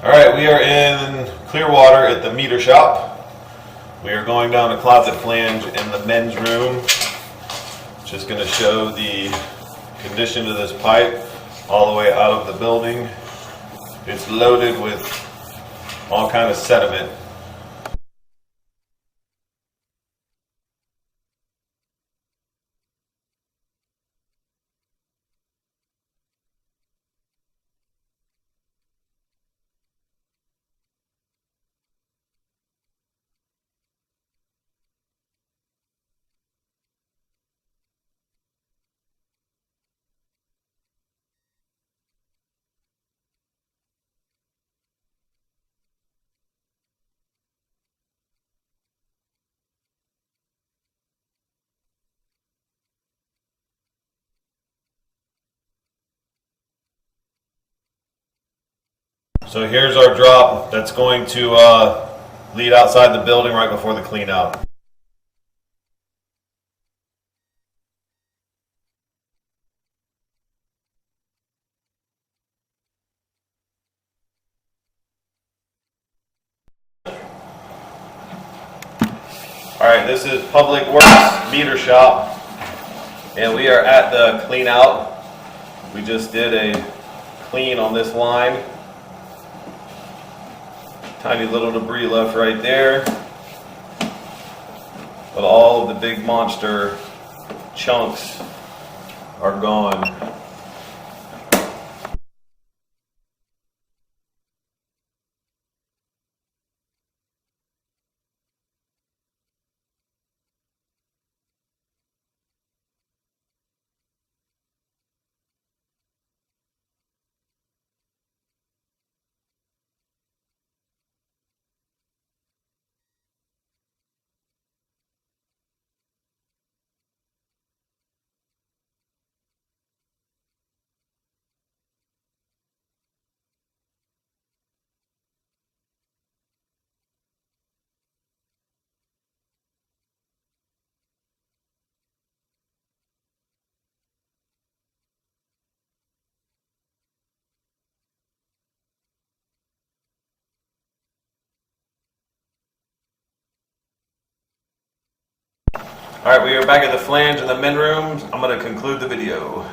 Alright, we are in Clearwater at the meter shop. We are going down a closet flange in the men's room. Just going to show the condition of this pipe all the way out of the building. It's loaded with all kind of sediment. So here's our drop that's going to lead outside the building right before the clean out. Alright, this is Public Works Meter Shop, and we are at the clean out. We just did a clean on this line. Tiny little debris left right there, but all of the big monster chunks are gone. Alright, we are back at the flange in the men rooms. I'm going to conclude the video.